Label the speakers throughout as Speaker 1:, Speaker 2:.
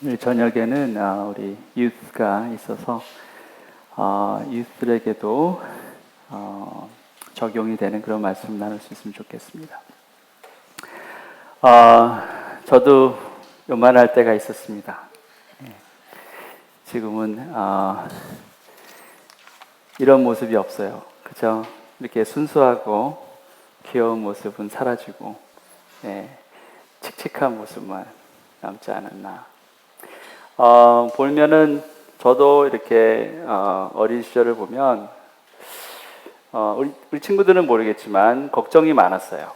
Speaker 1: 오늘 저녁에는 우리 유스가 있어서 유스들에게도 적용이 되는 그런 말씀 나눌 수 있으면 좋겠습니다. 저도 요만할 때가 있었습니다. 지금은 이런 모습이 없어요. 그죠? 이렇게 순수하고 귀여운 모습은 사라지고 칙칙한 모습만 남지 않았나. 보면은 저도 이렇게 어린 시절을 보면 우리 친구들은 모르겠지만 걱정이 많았어요.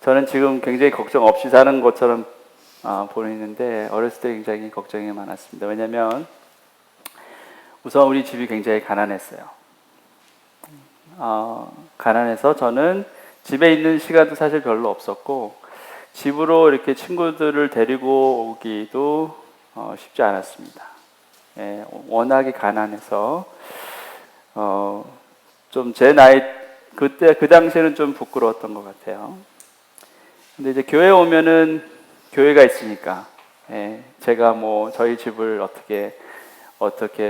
Speaker 1: 저는 지금 굉장히 걱정 없이 사는 것처럼 보이는데 어렸을 때 굉장히 걱정이 많았습니다. 왜냐하면 우선 우리 집이 굉장히 가난했어요. 가난해서 저는 집에 있는 시간도 사실 별로 없었고 집으로 이렇게 친구들을 데리고 오기도 쉽지 않았습니다. 워낙에 가난해서 좀 제 나이 그때 그 당시에는 좀 부끄러웠던 것 같아요. 근데 이제 교회 오면은 교회가 있으니까 제가 뭐 저희 집을 어떻게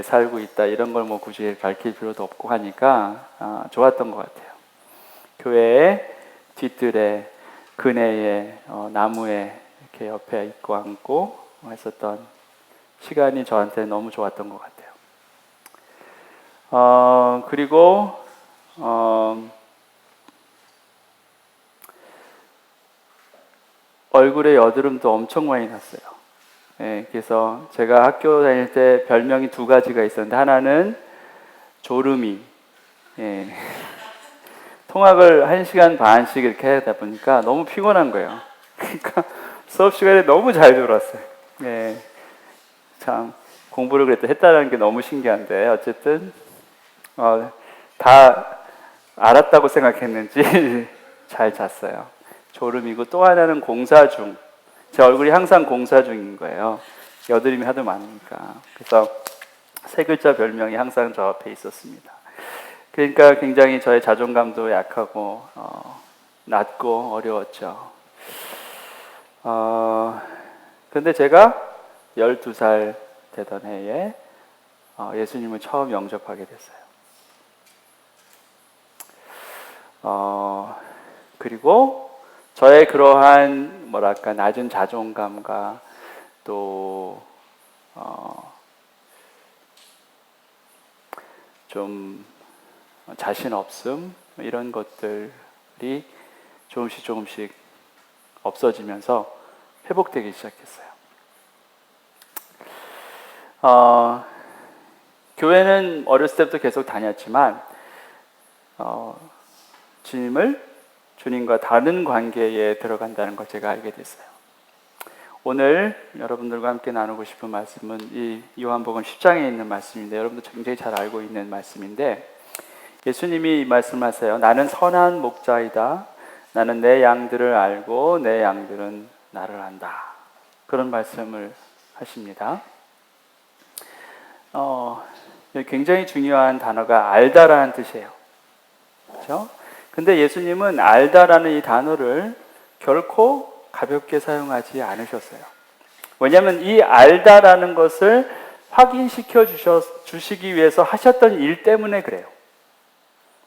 Speaker 1: 살고 있다 이런 걸 뭐 굳이 밝힐 필요도 없고 하니까 좋았던 것 같아요. 교회의 뒤뜰에 그네에 나무에 이렇게 옆에 있고 앉고 했었던 시간이 저한테 너무 좋았던 것 같아요. 그리고 얼굴에 여드름도 엄청 많이 났어요. 그래서 제가 학교 다닐 때 별명이 두 가지가 있었는데 하나는 조름이. 통학을 1시간 반씩 이렇게 하다 보니까 너무 피곤한 거예요. 그러니까 수업 시간에 너무 잘 졸았어요. 참 공부를 그래도 했다는 게 너무 신기한데 어쨌든 다 알았다고 생각했는지 잘 잤어요. 졸음이고 또 하나는 공사 중. 제 얼굴이 항상 공사 중인 거예요. 여드름이 하도 많으니까. 그래서 세 글자 별명이 항상 저 앞에 있었습니다. 그러니까 굉장히 저의 자존감도 약하고 낮고 어려웠죠. 근데 제가 12살 되던 해에 예수님을 처음 영접하게 됐어요. 그리고 저의 그러한 뭐랄까 낮은 자존감과 또 좀 자신 없음 이런 것들이 조금씩 없어지면서 회복되기 시작했어요. 교회는 어렸을 때부터 계속 다녔지만 주님과 다른 관계에 들어간다는 걸 제가 알게 됐어요. 오늘 여러분들과 함께 나누고 싶은 말씀은 이 요한복음 10장에 있는 말씀인데 여러분도 굉장히 잘 알고 있는 말씀인데 예수님이 이 말씀하세요. 나는 선한 목자이다. 나는 내 양들을 알고 내 양들은 나를 안다. 그런 말씀을 하십니다. 굉장히 중요한 단어가 알다라는 뜻이에요. 그렇죠? 근데 예수님은 알다라는 이 단어를 결코 가볍게 사용하지 않으셨어요. 왜냐하면 이 알다라는 것을 확인시켜 주시기 위해서 하셨던 일 때문에 그래요.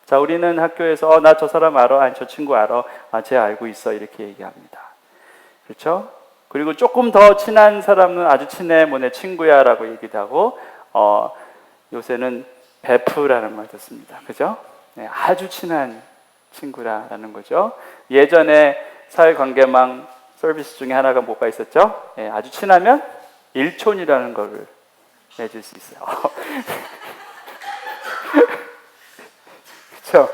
Speaker 1: 자, 우리는 학교에서 나 저 사람 알아, 아니 저 친구 알아, 쟤 알고 있어 이렇게 얘기합니다. 그렇죠? 그리고 조금 더 친한 사람은 아주 친해, 뭐 내 친구야 라고 얘기도 하고 요새는 베프라는 말도 씁니다. 그죠? 아주 친한 친구라는 거죠. 예전에 사회관계망 서비스 중에 하나가 뭐가 있었죠? 아주 친하면 일촌이라는 거를 맺을 수 있어요. 그렇죠?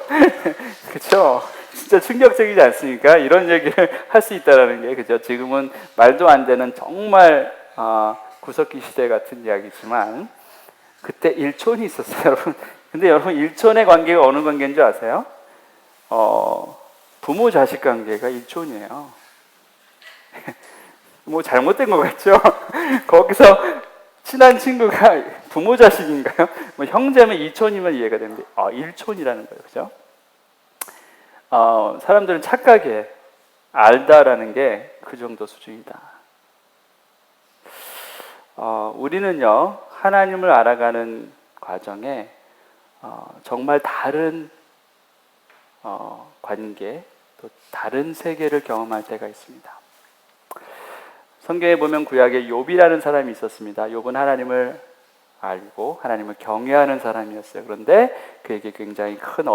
Speaker 1: 그렇죠? 진짜 충격적이지 않습니까? 이런 얘기를 할 수 있다라는 게 그죠? 지금은 말도 안 되는 정말 구석기 시대 같은 이야기지만 그때 일촌이 있었어요, 여러분. 근데 여러분 일촌의 관계가 어느 관계인 줄 아세요? 부모 자식 관계가 일촌이에요. 뭐 잘못된 것 같죠? 거기서 친한 친구가 부모 자식인가요? 뭐 형제면 이촌이면 이해가 되는데 일촌이라는 거예요, 그죠? 사람들은 착각해. 알다라는 게 그 정도 수준이다. 우리는요, 하나님을 알아가는 과정에 정말 다른 관계, 또 다른 세계를 경험할 때가 있습니다. 성경에 보면 구약에 욥이라는 사람이 있었습니다. 욥은 하나님을 알고 하나님을 경외하는 사람이었어요. 그런데 그에게 굉장히 큰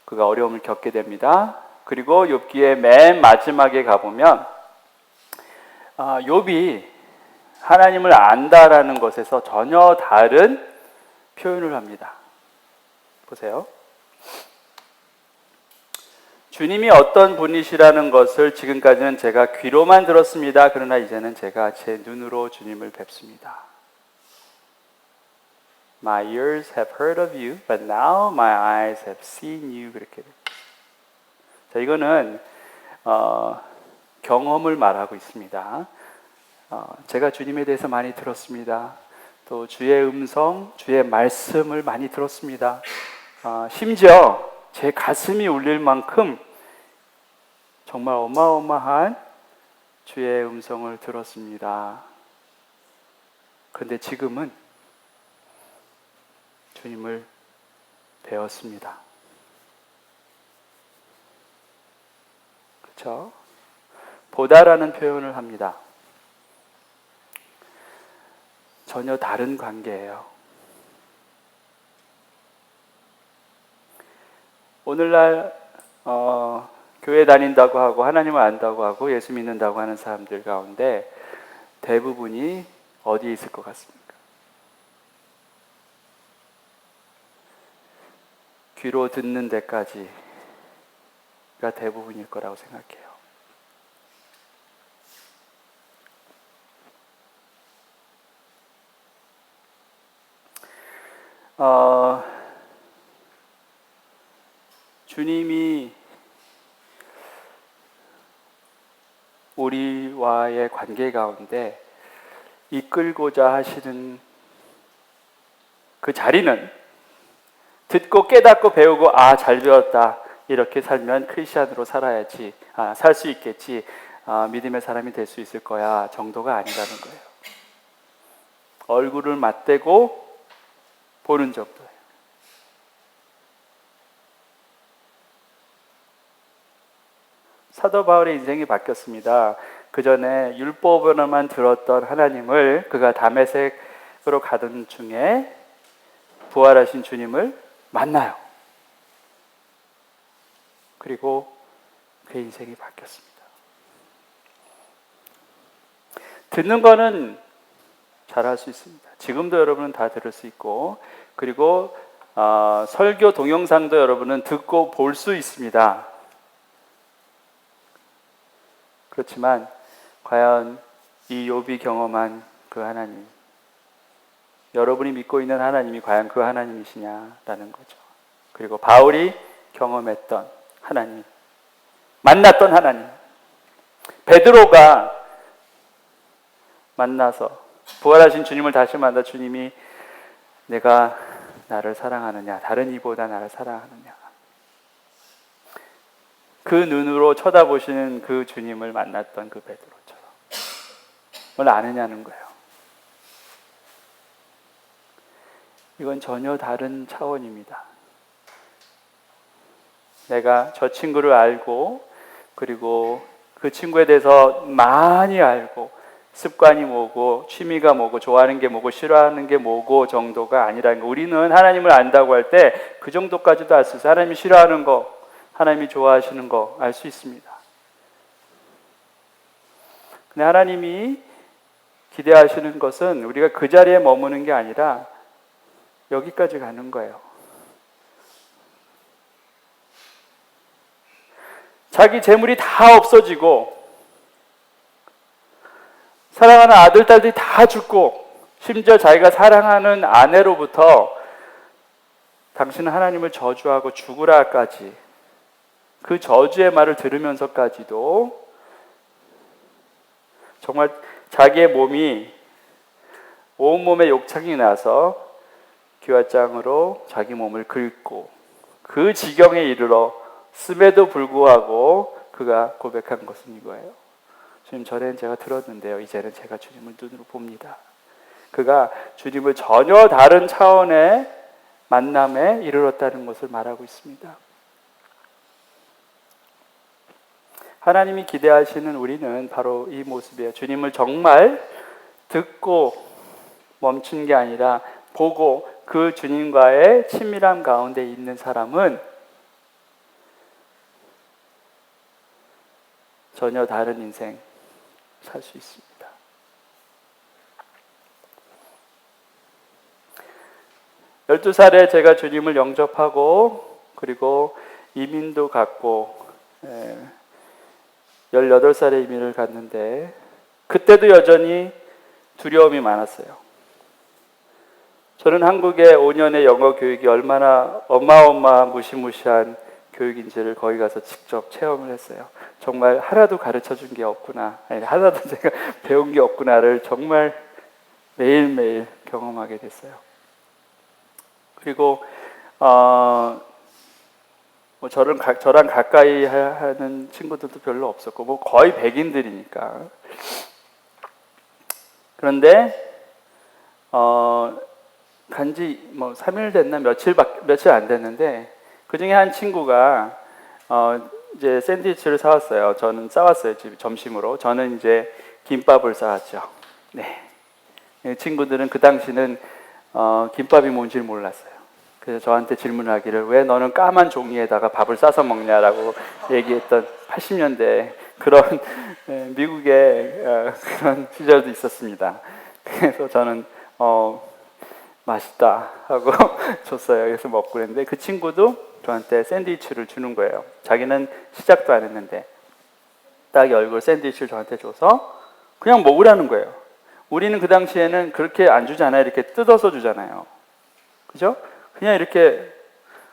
Speaker 1: 그가 어려움을 겪게 됩니다. 그리고 욥기의 맨 마지막에 가보면 욥이 하나님을 안다라는 것에서 전혀 다른 표현을 합니다. 보세요. 주님이 어떤 분이시라는 것을 지금까지는 제가 귀로만 들었습니다. 그러나 이제는 제가 제 눈으로 주님을 뵙습니다. My ears have heard of you, but now my eyes have seen you. 그렇게 됩니다. 자, 이거는 경험을 말하고 있습니다. 제가 주님에 대해서 많이 들었습니다. 또 주의 음성, 주의 말씀을 많이 들었습니다. 심지어 제 가슴이 울릴 만큼 정말 어마어마한 주의 음성을 들었습니다. 그런데 지금은 주님을 배웠습니다. 그렇죠? 보다라는 표현을 합니다. 전혀 다른 관계예요. 오늘날 교회 다닌다고 하고 하나님을 안다고 하고 예수 믿는다고 하는 사람들 가운데 대부분이 어디에 있을 것 같습니까? 귀로 듣는 데까지가 대부분일 거라고 생각해요. 주님이 우리와의 관계 가운데 이끌고자 하시는 그 자리는 듣고 깨닫고 배우고 잘 배웠다 이렇게 살면 크리스찬으로 살아야지 살 수 있겠지 믿음의 사람이 될 수 있을 거야 정도가 아니라는 거예요. 얼굴을 맞대고 보는 정도예요. 사도 바울의 인생이 바뀌었습니다. 그 전에 율법으로만 들었던 하나님을 그가 다메섹으로 가던 중에 부활하신 주님을 만나요. 그리고 그의 인생이 바뀌었습니다. 듣는 거는 잘할 수 있습니다. 지금도 여러분은 다 들을 수 있고 그리고 설교 동영상도 여러분은 듣고 볼 수 있습니다. 그렇지만 과연 이 욥이 경험한 그 하나님, 여러분이 믿고 있는 하나님이 과연 그 하나님이시냐라는 거죠. 그리고 바울이 경험했던 하나님, 만났던 하나님, 베드로가 만나서 부활하신 주님을 다시 만나 주님이 내가 나를 사랑하느냐, 다른 이보다 나를 사랑하느냐, 그 눈으로 쳐다보시는 그 주님을 만났던 그 베드로처럼 뭘 아느냐는 거예요. 이건 전혀 다른 차원입니다. 내가 저 친구를 알고 그리고 그 친구에 대해서 많이 알고 습관이 뭐고 취미가 뭐고 좋아하는 게 뭐고 싫어하는 게 뭐고 정도가 아니라는 거. 우리는 하나님을 안다고 할 때 그 정도까지도 알 수 있어요. 하나님이 싫어하는 거, 하나님이 좋아하시는 거 알 수 있습니다. 근데 하나님이 기대하시는 것은 우리가 그 자리에 머무는 게 아니라 여기까지 가는 거예요. 자기 재물이 다 없어지고 사랑하는 아들, 딸들이 다 죽고 심지어 자기가 사랑하는 아내로부터 당신은 하나님을 저주하고 죽으라까지 그 저주의 말을 들으면서까지도 정말 자기의 몸이 온몸에 욕창이 나서 기와장으로 자기 몸을 긁고 그 지경에 이르렀음에도 불구하고 그가 고백한 것은 이거예요. 주님, 전에는 제가 들었는데요, 이제는 제가 주님을 눈으로 봅니다. 그가 주님을 전혀 다른 차원의 만남에 이르렀다는 것을 말하고 있습니다. 하나님이 기대하시는 우리는 바로 이 모습이에요. 주님을 정말 듣고 멈춘 게 아니라 보고 그 주님과의 친밀함 가운데 있는 사람은 전혀 다른 인생 살 수 있습니다. 열두 살에 제가 주님을 영접하고 그리고 이민도 갔고 18살에 이민을 갔는데 그때도 여전히 두려움이 많았어요. 저는 한국의 5년의 영어 교육이 얼마나 어마어마한 무시무시한 교육인지를 거기 가서 직접 체험을 했어요. 정말 하나도 가르쳐 준 게 없구나, 아니 하나도 제가 배운 게 없구나를 정말 매일매일 경험하게 됐어요. 그리고 뭐 저랑 가까이 하는 친구들도 별로 없었고 뭐 거의 백인들이니까. 그런데 간지 뭐 3일 됐나 며칠 안 됐는데 그 중에 한 친구가 이제 샌드위치를 사왔어요. 저는 싸왔어요, 점심으로. 저는 이제 김밥을 싸왔죠. 네. 친구들은 그 당시는 김밥이 뭔지 몰랐어요. 그래서 저한테 질문하기를 왜 너는 까만 종이에다가 밥을 싸서 먹냐라고 얘기했던 80년대 그런 미국의 그런 시절도 있었습니다. 그래서 저는 맛있다 하고 줬어요. 그래서 먹고 그랬는데 그 친구도 저한테 샌드위치를 주는 거예요. 자기는 시작도 안 했는데 딱 얼굴 샌드위치를 저한테 줘서 그냥 먹으라는 거예요. 우리는 그 당시에는 그렇게 안 주잖아요. 이렇게 뜯어서 주잖아요. 그죠? 그냥 이렇게.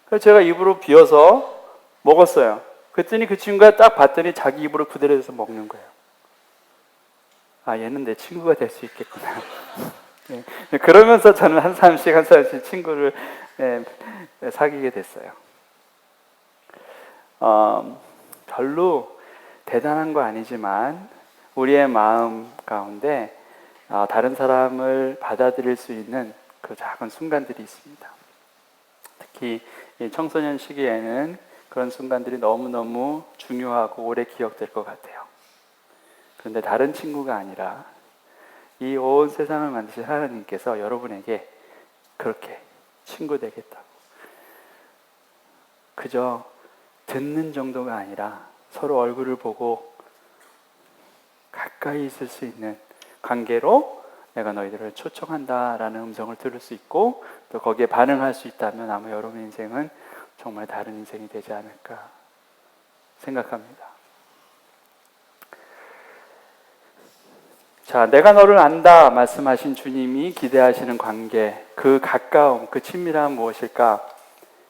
Speaker 1: 그래서 제가 입으로 비워서 먹었어요. 그랬더니 그 친구가 딱 봤더니 자기 입으로 그대로 해서 먹는 거예요. 아, 얘는 내 친구가 될 수 있겠구나. 네. 그러면서 저는 한 사람씩 친구를 사귀게 됐어요. 별로 대단한 거 아니지만 우리의 마음 가운데 다른 사람을 받아들일 수 있는 그 작은 순간들이 있습니다. 특히 이 청소년 시기에는 그런 순간들이 너무너무 중요하고 오래 기억될 것 같아요. 그런데 다른 친구가 아니라 이 온 세상을 만드신 하나님께서 여러분에게 그렇게 친구 되겠다고, 그저 듣는 정도가 아니라 서로 얼굴을 보고 가까이 있을 수 있는 관계로 내가 너희들을 초청한다라는 음성을 들을 수 있고 또 거기에 반응할 수 있다면 아마 여러분의 인생은 정말 다른 인생이 되지 않을까 생각합니다. 자, 내가 너를 안다 말씀하신 주님이 기대하시는 관계, 그 가까움, 그 친밀함은 무엇일까?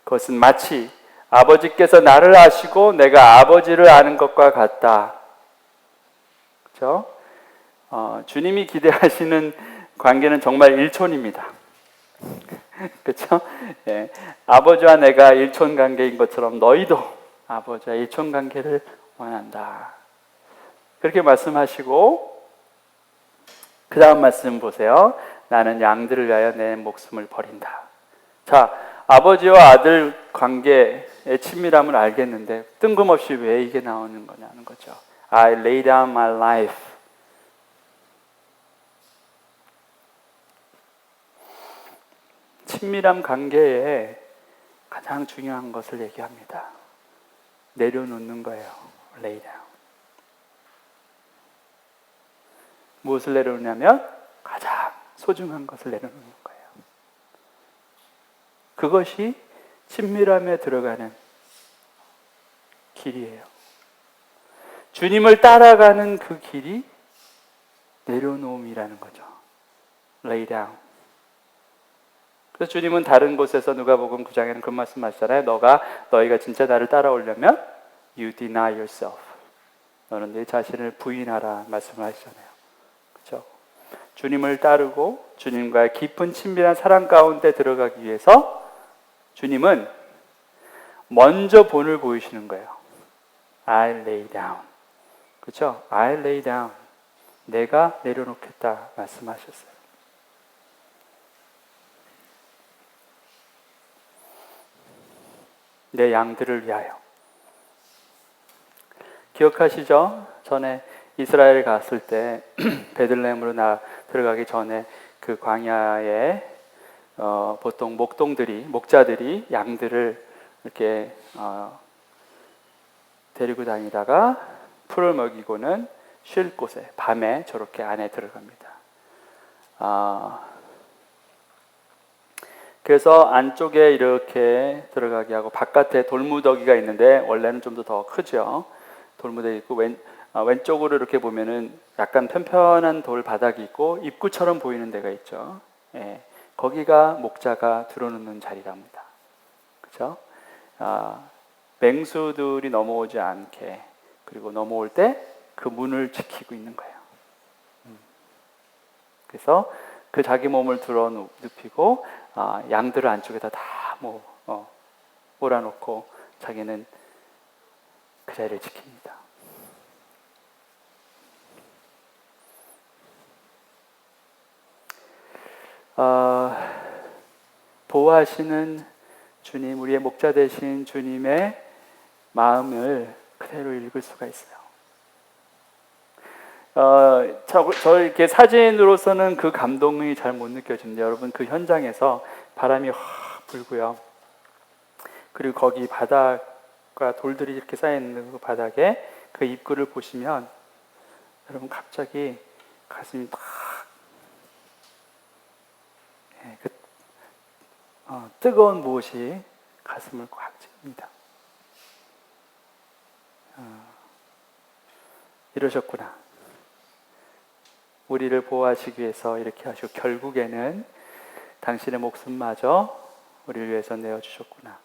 Speaker 1: 그것은 마치 아버지께서 나를 아시고 내가 아버지를 아는 것과 같다. 그렇죠? 주님이 기대하시는 관계는 정말 일촌입니다. 그렇죠? 예, 아버지와 내가 일촌 관계인 것처럼 너희도 아버지와 일촌 관계를 원한다. 그렇게 말씀하시고 그 다음 말씀 보세요. 나는 양들을 위하여 내 목숨을 버린다. 자, 아버지와 아들 관계의 친밀함을 알겠는데 뜬금없이 왜 이게 나오는 거냐는 거죠. I lay down my life. 친밀한 관계에 가장 중요한 것을 얘기합니다. 내려놓는 거예요. lay down. 무엇을 내려놓냐면 가장 소중한 것을 내려놓는 거예요. 그것이 친밀함에 들어가는 길이에요. 주님을 따라가는 그 길이 내려놓음이라는 거죠. lay down. 그래서 주님은 다른 곳에서 누가복음 9장에는 그런 말씀 하시잖아요. 너희가 진짜 나를 따라오려면 you deny yourself. 너는 네 자신을 부인하라 말씀을 하시잖아요. 그렇죠? 주님을 따르고 주님과의 깊은 친밀한 사랑 가운데 들어가기 위해서 주님은 먼저 본을 보이시는 거예요. I lay down. 그렇죠? I lay down. 내가 내려놓겠다 말씀하셨어요. 내 양들을 위하여. 기억하시죠? 전에 이스라엘 갔을 때 베들레헴으로 들어가기 전에 그 광야에 보통 목자들이 양들을 이렇게 데리고 다니다가 풀을 먹이고는 쉴 곳에 밤에 저렇게 안에 들어갑니다. 그래서 안쪽에 이렇게 들어가게 하고 바깥에 돌무더기가 있는데 원래는 좀 더 크죠. 돌무더기 있고 왼쪽으로 이렇게 보면은 약간 편편한 돌 바닥이 있고 입구처럼 보이는 데가 있죠. 예, 거기가 목자가 들어놓는 자리랍니다. 그렇죠? 맹수들이 넘어오지 않게, 그리고 넘어올 때 그 문을 지키고 있는 거예요. 그래서 그 자기 몸을 들어 눕히고 양들을 안쪽에다 다 몰아놓고 자기는 그 자리를 지킵니다. 보호하시는 주님, 우리의 목자 되신 주님의 마음을 그대로 읽을 수가 있어요. 저 이렇게 사진으로서는 그 감동이 잘 못 느껴집니다. 여러분, 그 현장에서 바람이 확 불고요. 그리고 거기 바닥과 돌들이 이렇게 쌓여있는 그 바닥에 그 입구를 보시면 여러분 갑자기 가슴이 탁 뜨거운 무엇이 가슴을 꽉 찝니다. 이러셨구나. 우리를 보호하시기 위해서 이렇게 하시고 결국에는 당신의 목숨마저 우리를 위해서 내어주셨구나.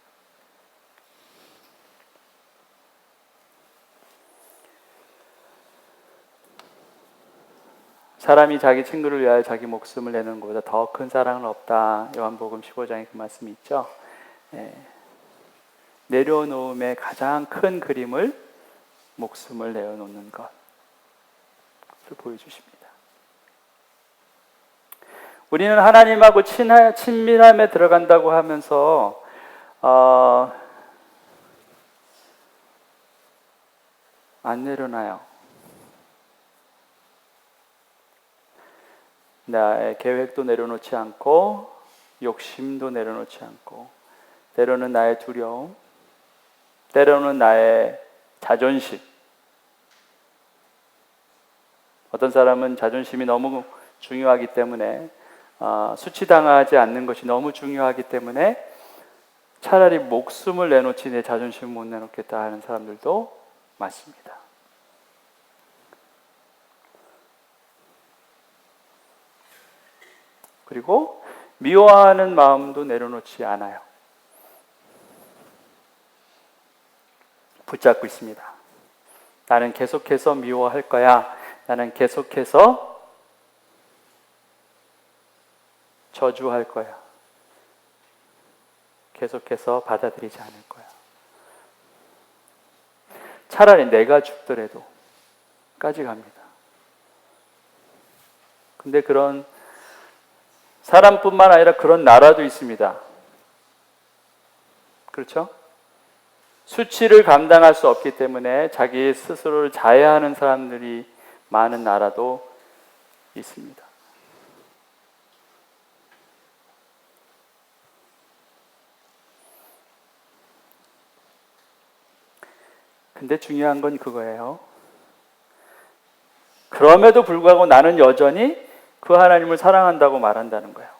Speaker 1: 사람이 자기 친구를 위하여 자기 목숨을 내는 것보다 더 큰 사랑은 없다. 요한복음 15장에 그 말씀이 있죠. 내려놓음의 가장 큰 그림을 목숨을 내어놓는 것을 보여주십니다. 우리는 하나님하고 친밀함에 들어간다고 하면서 안 내려놔요. 나의 계획도 내려놓지 않고 욕심도 내려놓지 않고 때로는 나의 두려움, 때로는 나의 자존심. 어떤 사람은 자존심이 너무 중요하기 때문에 수치당하지 않는 것이 너무 중요하기 때문에 차라리 목숨을 내놓지 내 자존심을 못 내놓겠다 하는 사람들도 많습니다. 그리고 미워하는 마음도 내려놓지 않아요. 붙잡고 있습니다. 나는 계속해서 미워할 거야. 나는 계속해서 저주할 거야. 계속해서 받아들이지 않을 거야. 차라리 내가 죽더라도 까지 갑니다. 근데 그런 사람뿐만 아니라 그런 나라도 있습니다. 그렇죠? 수치를 감당할 수 없기 때문에 자기 스스로를 자해하는 사람들이 많은 나라도 있습니다. 근데 중요한 건 그거예요. 그럼에도 불구하고 나는 여전히 그 하나님을 사랑한다고 말한다는 거예요.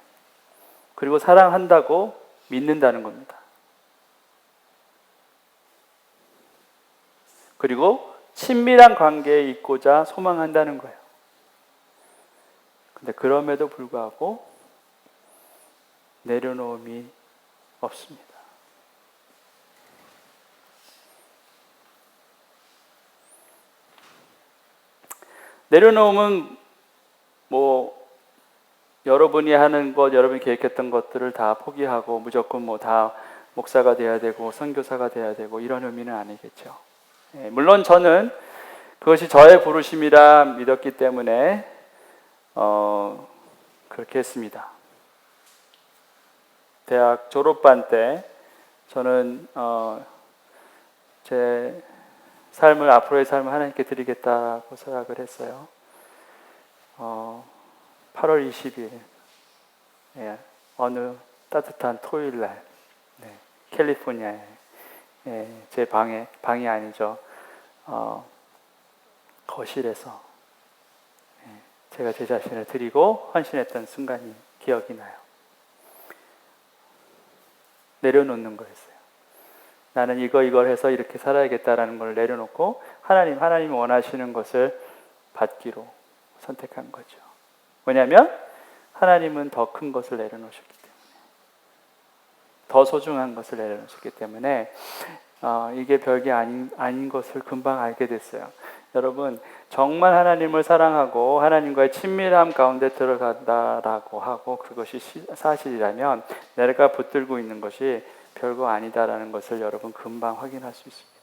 Speaker 1: 그리고 사랑한다고 믿는다는 겁니다. 그리고 친밀한 관계에 있고자 소망한다는 거예요. 근데 그럼에도 불구하고 내려놓음이 없습니다. 내려놓음은 여러분이 하는 것, 여러분이 계획했던 것들을 다 포기하고 무조건 다 목사가 돼야 되고 선교사가 돼야 되고 이런 의미는 아니겠죠. 물론 저는 그것이 저의 부르심이라 믿었기 때문에 그렇게 했습니다. 대학 졸업반 때 저는 제 삶을, 앞으로의 삶을 하나님께 드리겠다고 생각을 했어요. 8월 20일 어느 따뜻한 토요일 날, 캘리포니아에, 제 방이 아니죠, 거실에서 제가 제 자신을 드리고 헌신했던 순간이 기억이 나요. 내려놓는 거였어요. 나는 이걸 해서 이렇게 살아야겠다라는 걸 내려놓고 하나님이 원하시는 것을 받기로 선택한 거죠. 왜냐하면 하나님은 더 큰 것을 내려놓으셨기 때문에, 더 소중한 것을 내려놓으셨기 때문에 이게 별게 아닌 것을 금방 알게 됐어요. 여러분, 정말 하나님을 사랑하고 하나님과의 친밀함 가운데 들어간다라고 하고 그것이 사실이라면 내가 붙들고 있는 것이 별거 아니다라는 것을 여러분 금방 확인할 수 있습니다.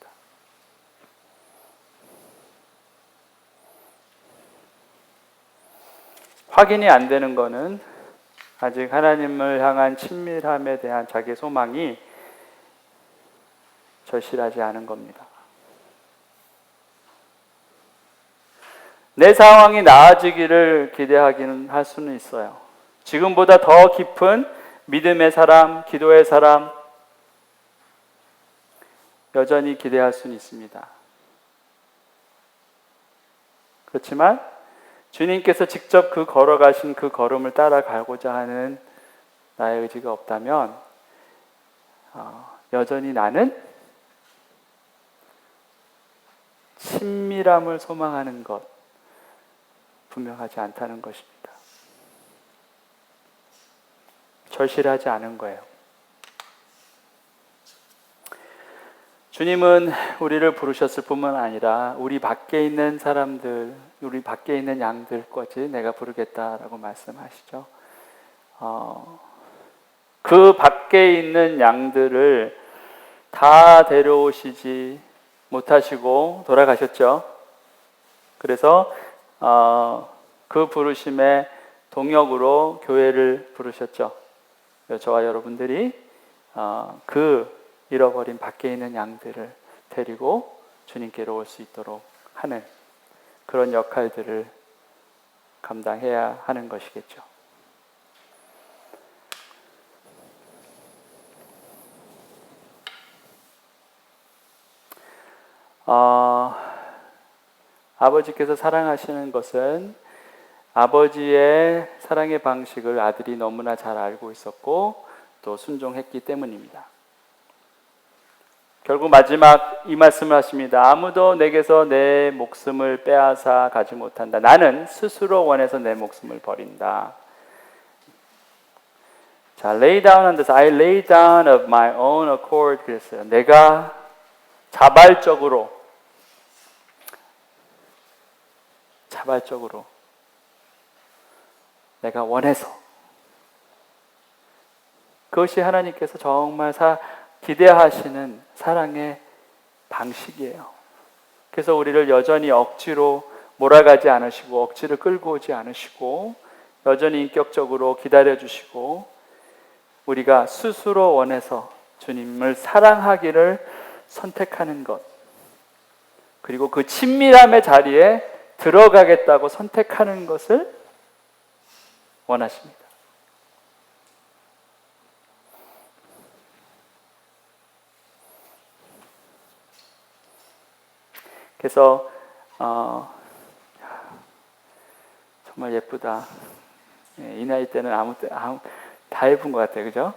Speaker 1: 확인이 안 되는 거는 아직 하나님을 향한 친밀함에 대한 자기의 소망이 절실하지 않은 겁니다. 내 상황이 나아지기를 기대하기는 할 수는 있어요. 지금보다 더 깊은 믿음의 사람, 기도의 사람, 여전히 기대할 수는 있습니다. 그렇지만 주님께서 직접 걸어가신 그 걸음을 따라가고자 하는 나의 의지가 없다면 여전히 나는 친밀함을 소망하는 것 분명하지 않다는 것입니다. 절실하지 않은 거예요. 주님은 우리를 부르셨을 뿐만 아니라 우리 밖에 있는 사람들, 우리 밖에 있는 양들까지 내가 부르겠다라고 말씀하시죠. 그 밖에 있는 양들을 다 데려오시지 못하시고 돌아가셨죠. 그래서 그 부르심의 동역으로 교회를 부르셨죠. 저와 여러분들이 그 잃어버린 밖에 있는 양들을 데리고 주님께로 올 수 있도록 하는 그런 역할들을 감당해야 하는 것이겠죠. 아버지께서 사랑하시는 것은 아버지의 사랑의 방식을 아들이 너무나 잘 알고 있었고 또 순종했기 때문입니다. 결국 마지막 이 말씀을 하십니다. 아무도 내게서 내 목숨을 빼앗아 가지 못한다. 나는 스스로 원해서 내 목숨을 버린다. 자, lay down on this. I lay down of my own accord. 그랬어요. 내가 자발적으로 내가 원해서, 그것이 하나님께서 정말 기대하시는 사랑의 방식이에요. 그래서 우리를 여전히 억지로 몰아가지 않으시고 억지를 끌고 오지 않으시고 여전히 인격적으로 기다려주시고 우리가 스스로 원해서 주님을 사랑하기를 선택하는 것, 그리고 그 친밀함의 자리에 들어가겠다고 선택하는 것을 원하십니다. 그래서 정말 예쁘다. 이 나이 때는 다 예쁜 것 같아요, 그죠?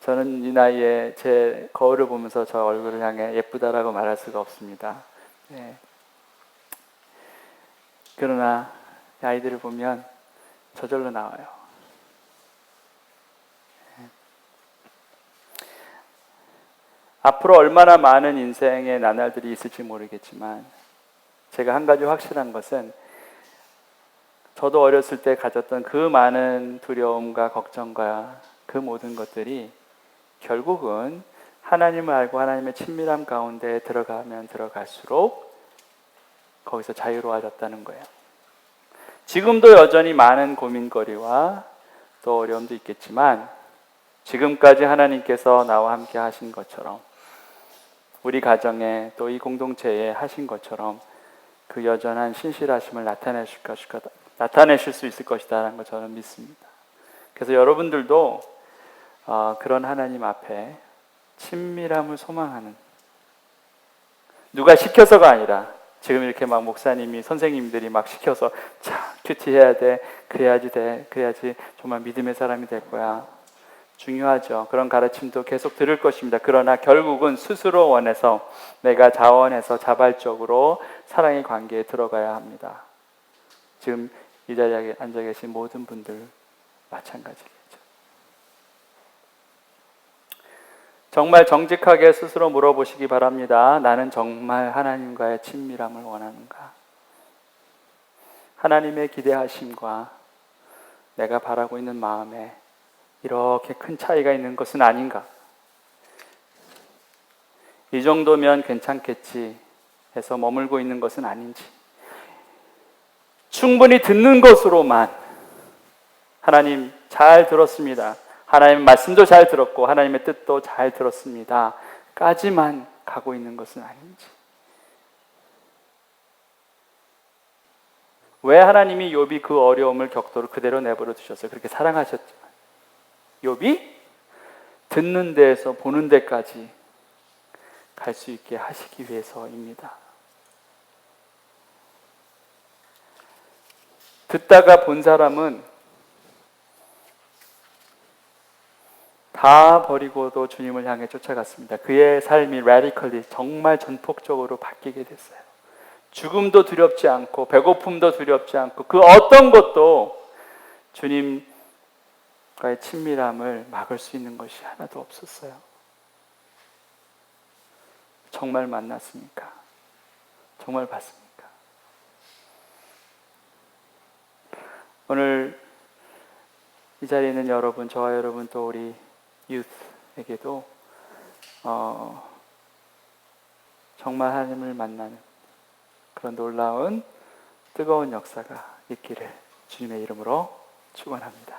Speaker 1: 저는 이 나이에 제 거울을 보면서 저 얼굴을 향해 예쁘다라고 말할 수가 없습니다. 그러나 아이들을 보면 저절로 나와요. 앞으로 얼마나 많은 인생의 나날들이 있을지 모르겠지만 제가 한 가지 확실한 것은 저도 어렸을 때 가졌던 그 많은 두려움과 걱정과 그 모든 것들이 결국은 하나님을 알고 하나님의 친밀함 가운데 들어가면 들어갈수록 거기서 자유로워졌다는 거예요. 지금도 여전히 많은 고민거리와 또 어려움도 있겠지만 지금까지 하나님께서 나와 함께 하신 것처럼 우리 가정에 또 이 공동체에 하신 것처럼 그 여전한 신실하심을 나타내실 수 있을 것이다라는 걸 저는 믿습니다. 그래서 여러분들도 그런 하나님 앞에 친밀함을 소망하는, 누가 시켜서가 아니라 지금 이렇게 막 목사님이 선생님들이 막 시켜서 자 큐티 해야 돼, 그래야지 정말 믿음의 사람이 될 거야. 중요하죠. 그런 가르침도 계속 들을 것입니다. 그러나 결국은 스스로 원해서 내가 자원해서 자발적으로 사랑의 관계에 들어가야 합니다. 지금 이 자리에 앉아 계신 모든 분들 마찬가지겠죠. 정말 정직하게 스스로 물어보시기 바랍니다. 나는 정말 하나님과의 친밀함을 원하는가? 하나님의 기대하심과 내가 바라고 있는 마음에 이렇게 큰 차이가 있는 것은 아닌가? 이 정도면 괜찮겠지 해서 머물고 있는 것은 아닌지, 충분히 듣는 것으로만 하나님 잘 들었습니다, 하나님 말씀도 잘 들었고 하나님의 뜻도 잘 들었습니다 까지만 가고 있는 것은 아닌지. 왜 하나님이 욥이 그 어려움을 격도로 그대로 내버려 두셨어요? 그렇게 사랑하셨지만 욥이 듣는 데에서 보는 데까지 갈 수 있게 하시기 위해서입니다. 듣다가 본 사람은 다 버리고도 주님을 향해 쫓아갔습니다. 그의 삶이 radically 정말 전폭적으로 바뀌게 됐어요. 죽음도 두렵지 않고 배고픔도 두렵지 않고 그 어떤 것도 주님과의 친밀함을 막을 수 있는 것이 하나도 없었어요. 정말 만났습니까? 정말 봤습니까? 오늘 이 자리에 있는 여러분, 저와 여러분 또 우리 유스에게도 정말 하나님을 만나는 그런 놀라운 뜨거운 역사가 있기를 주님의 이름으로 축원합니다.